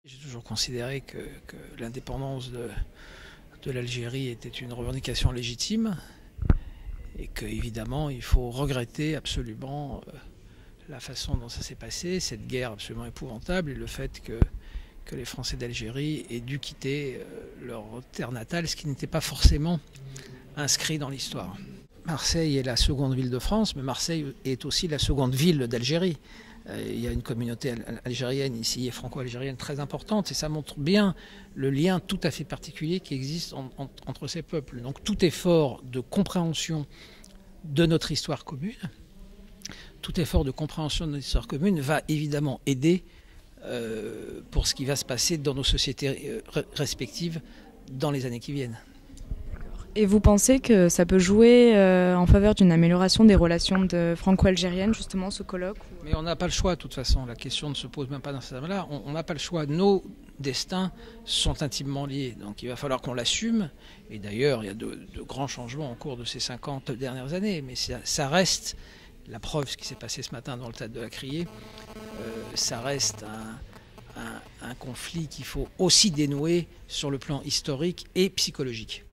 J'ai toujours considéré que l'indépendance de l'Algérie était une revendication légitime et qu'évidemment il faut regretter absolument la façon dont ça s'est passé, cette guerre absolument épouvantable et le fait que les Français d'Algérie aient dû quitter leur terre natale, ce qui n'était pas forcément inscrit dans l'histoire. Marseille est la seconde ville de France, mais Marseille est aussi la seconde ville d'Algérie. Il y a une communauté algérienne ici et franco-algérienne très importante et ça montre bien le lien tout à fait particulier qui existe entre ces peuples. Donc tout effort de compréhension de notre histoire commune, tout effort de compréhension de notre histoire commune va évidemment aider pour ce qui va se passer dans nos sociétés respectives dans les années qui viennent. Et vous pensez que ça peut jouer en faveur d'une amélioration des relations franco-algériennes, justement, ce colloque? Mais on n'a pas le choix, de toute façon. La question ne se pose même pas dans ce terme-là. On n'a pas le choix. Nos destins sont intimement liés. Donc il va falloir qu'on l'assume. Et d'ailleurs, il y a de grands changements au cours de ces 50 dernières années. Mais ça reste, la preuve, ce qui s'est passé ce matin dans le théâtre de la Criée, ça reste un conflit qu'il faut aussi dénouer sur le plan historique et psychologique.